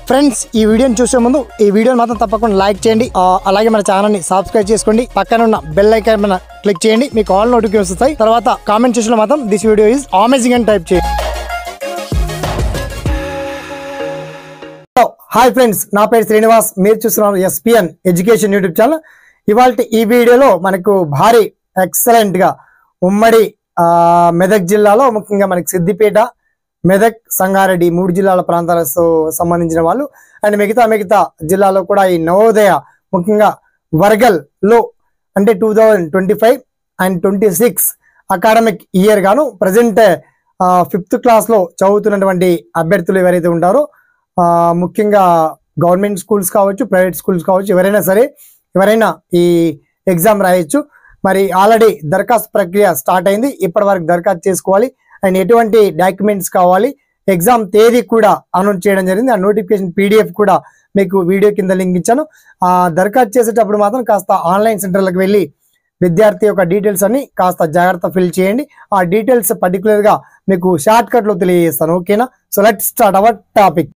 Friends ఈ వీడియోని చూసే ముందు ఈ వీడియోని మాత్రం తప్పకుండా లైక్ చేయండి, అలాగే మన ఛానల్ని సబ్స్క్రైబ్ చేసుకోండి, పక్కన ఉన్న బెల్ ఐకాన్ మీద క్లిక్ చేయండి, మీకు ఆల్ నోటిఫికేషన్స్ వస్తాయి. తర్వాత కామెంట్ సెక్షన్ లో మాత్రం దిస్ వీడియో ఈజ్ అమేజింగ్ అని టైప్ చేయండి. హాయ్ ఫ్రెండ్స్, నా పేరు శ్రీనివాస్, మీరు చూస్తున్నారు ఎస్పీఎన్ ఎడ్యుకేషన్ యూట్యూబ్ ఛానల్. ఇవాళ ఈ వీడియోలో మనకు భారీ ఎక్సలెంట్ గా ఉమ్మడి మెదక్ జిల్లాలో ముఖ్యంగా మనకి సిద్దిపేట, మెదక్, సంగారెడ్డి 3 జిల్లాల ప్రాంతాలకు సంబంధించిన వాళ్ళు అండ్ మిగతా జిల్లాలో కూడా ఈ నవోదయ ముఖ్యంగా వర్గల్ లో అంటే 2025 అండ్ 26 అకాడమిక్ ఇయర్ గాను ప్రజెంట్ 5th క్లాస్ లో చదువుతున్నటువంటి అభ్యర్థులు ఎవరైతే ఉంటారో ముఖ్యంగా గవర్నమెంట్ స్కూల్స్ కావచ్చు, ప్రైవేట్ స్కూల్స్ కావచ్చు, ఎవరైనా ఈ ఎగ్జామ్ రాయొచ్చు. మరి ఆల్రెడీ దరఖాస్తు ప్రక్రియ స్టార్ట్ అయింది. ఇప్పటి వరకు దరఖాస్తు చేసుకోవాలి అండ్ ఎటువంటి డాక్యుమెంట్స్ కావాలి, ఎగ్జామ్ తేదీ కూడా అనౌన్స్ చేయడం జరిగింది. ఆ నోటిఫికేషన్ PDF కూడా మీకు వీడియో కింద లింక్ ఇచ్చాను. దరఖాస్తు చేసేటప్పుడు మాత్రం కాస్త ఆన్లైన్ సెంటర్లకు వెళ్ళి విద్యార్థి యొక్క డీటెయిల్స్ అన్ని కాస్త జాగ్రత్త ఫిల్ చేయండి. ఆ డీటెయిల్స్ పర్టికులర్ గా మీకు షార్ట్ కట్ లో తెలియజేస్తాను. ఓకేనా? So let's start our topic.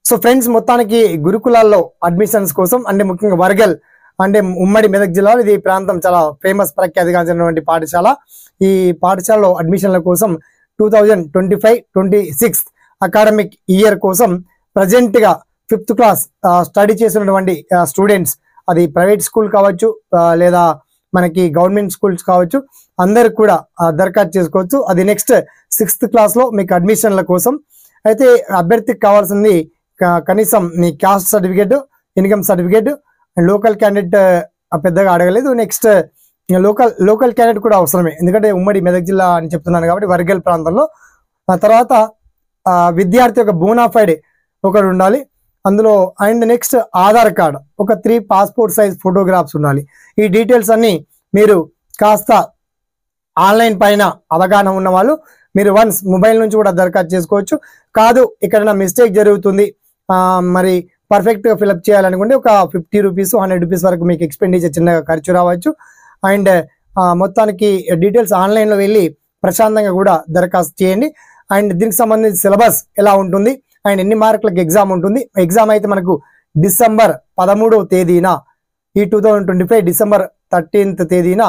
So friends, మొత్తానికి గురుకులాల్లో అడ్మిషన్స్ కోసం అంటే ముఖ్యంగా వర్గల్ అంటే ఉమ్మడి మెదక్ జిల్లాలో ఇది ప్రాంతం చాలా ఫేమస్ ప్రఖ్యాతిగాంచినటువంటి పాఠశాల. ఈ పాఠశాలలో అడ్మిషన్ల కోసం 2025-26 అకాడమిక్ ఇయర్ కోసం ప్రజెంట్ గా 5th క్లాస్ స్టడీ చేసినటువంటి స్టూడెంట్స్, అది ప్రైవేట్ స్కూల్ కావచ్చు లేదా మనకి గవర్నమెంట్ స్కూల్స్ కావచ్చు, అందరు కూడా దరఖాస్తు చేసుకోవచ్చు. అది నెక్స్ట్ 6th క్లాస్ లో మీకు అడ్మిషన్ల కోసం. అయితే అభ్యర్థికి కావాల్సింది కనీసం మీ caste certificate, income certificate, local candidate పెద్దగా అడగలేదు. నెక్స్ట్ లోకల్ క్యాండిడేట్ కూడా అవసరమే, ఎందుకంటే ఉమ్మడి మెదక్ జిల్లా అని చెప్తున్నాను కాబట్టి వర్గల్ ప్రాంతంలో. ఆ తర్వాత విద్యార్థి యొక్క బోనాఫైడ్ ఒకటి ఉండాలి అందులో. అండ్ నెక్స్ట్ ఆధార్ కార్డ్, ఒక 3 పాస్పోర్ట్ సైజ్ ఫోటోగ్రాఫ్స్ ఉండాలి. ఈ డీటెయిల్స్ అన్ని మీరు కాస్త ఆన్లైన్ పైన అవగాహన ఉన్న వాళ్ళు మీరు వన్స్ మొబైల్ నుంచి కూడా దరఖాస్తు చేసుకోవచ్చు. కాదు ఎక్కడైనా మిస్టేక్ జరుగుతుంది, మరి పర్ఫెక్ట్ గా ఫిల్అప్ చేయాలనుకుంటే ఒక 50 రూపీస్ 100 రూపీస్ వరకు మీకు ఎక్స్పెండిచర్ చిన్నగా ఖర్చు రావచ్చు. అండ్ మొత్తానికి డీటెయిల్స్ ఆన్లైన్ లో వెళ్ళి ప్రశాంతంగా కూడా దరఖాస్తు చేయండి. అండ్ దీనికి సంబంధించి సిలబస్ ఎలా ఉంటుంది అండ్ ఎన్ని మార్కులకు ఎగ్జామ్ ఉంటుంది. ఎగ్జామ్ అయితే మనకు డిసెంబర్ 13వ తేదీన, ఈ 2025 డిసెంబర్ 13th తేదీన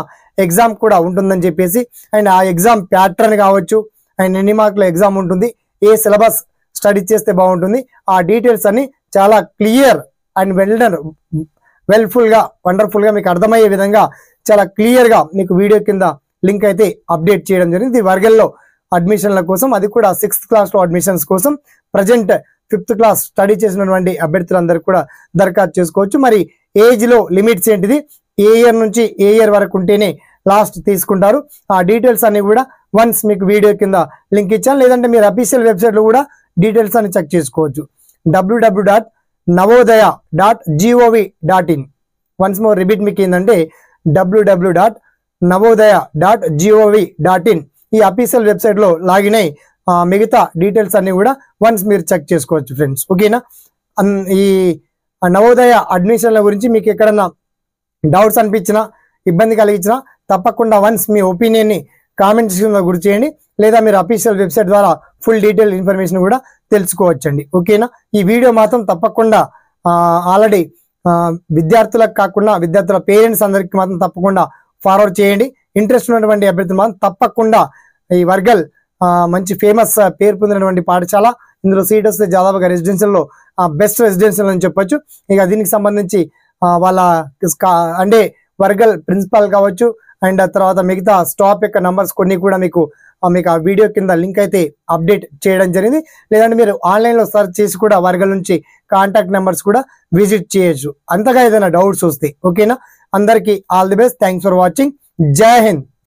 ఎగ్జామ్ కూడా ఉంటుందని చెప్పేసి, అండ్ ఆ ఎగ్జామ్ ప్యాటర్న్ కావచ్చు అండ్ ఎన్ని మార్కుల ఎగ్జామ్ ఉంటుంది, ఏ సిలబస్ స్టడీ చేస్తే బాగుంటుంది, ఆ డీటెయిల్స్ అన్ని చాలా క్లియర్ అండ్ వండర్ఫుల్ గా మీకు అర్థమయ్యే విధంగా చాలా క్లియర్ గా మీకు వీడియో కింద లింక్ అయితే అప్డేట్ చేయడం జరిగింది. వర్గల్లో అడ్మిషన్ల కోసం, అది కూడా 6th క్లాస్ లో అడ్మిషన్స్ కోసం ప్రజెంట్ 5th క్లాస్ స్టడీ చేసినటువంటి అభ్యర్థులందరూ కూడా దరఖాస్తు చేసుకోవచ్చు. మరి ఏజ్ లో లిమిట్స్ ఏంటిది, ఏ ఇయర్ నుంచి ఏ ఇయర్ వరకు ఉంటేనే లాస్ట్ తీసుకుంటారు, ఆ డీటెయిల్స్ అన్ని కూడా వన్స్ మీకు వీడియో కింద లింక్ ఇచ్చాను. లేదంటే మీరు అఫీషియల్ వెబ్సైట్ లో కూడా డీటెయిల్స్ అన్ని చెక్ చేసుకోవచ్చు. www.navodaya.gov.in. వన్స్ మోర్ రిపీట్ మీకు ఏంటంటే www.navodaya.gov.in. ఈ అఫీషియల్ వెబ్సైట్ లో లాగిన్ అయ్యి మిగతా డీటెయిల్స్ అన్ని కూడా వన్స్ మీరు చెక్ చేసుకోవచ్చు ఫ్రెండ్స్. ఓకేనా? ఈ నవోదయ అడ్మిషన్ల గురించి మీకు ఎక్కడన్నా డౌట్స్ అనిపించినా, ఇబ్బంది కలిగించినా తప్పకుండా వన్స్ మీ ఒపీనియన్ ని కామెంట్ సెక్షన్లో గురి చేయండి, లేదా మీరు అఫీషియల్ వెబ్సైట్ ద్వారా ఫుల్ డీటెయిల్ ఇన్ఫర్మేషన్ కూడా తెలుసుకోవచ్చండి. ఓకేనా? ఈ వీడియో మాత్రం తప్పకుండా ఆల్రెడీ విద్యార్థులకు కాకుండా విద్యార్థుల పేరెంట్స్ అందరికి మాత్రం తప్పకుండా ఫార్వర్డ్ చేయండి. ఇంట్రెస్ట్ ఉన్నటువంటి అభ్యర్థులు మాత్రం తప్పకుండా ఈ వర్గల్ మంచి ఫేమస్ పేరు పొందినటువంటి పాఠశాల. ఇందులో సీట్ వస్తే దాదాపుగా రెసిడెన్షియల్ లో బెస్ట్ రెసిడెన్షియల్ అని చెప్పొచ్చు. ఇక దీనికి సంబంధించి వాళ్ళ అంటే వర్గల్ ప్రిన్సిపాల్ కావచ్చు అండ్ తర్వాత మిగతా స్టాఫ్ యొక్క నంబర్స్ కొన్ని కూడా మీకు ఆ వీడియో కింద లింక్ అయితే అప్డేట్ చేయడం జరిగింది. లేదంటే మీరు ఆన్లైన్ లో సెర్చ్ చేసి కూడా వర్గల్ నుంచి కాంటాక్ట్ నెంబర్స్ కూడా విజిట్ చేయొచ్చు, అంతగా ఏదైనా డౌట్స్ వస్తే. ఓకేనా? అందరికీ all the best. Thanks for watching. జై హింద్.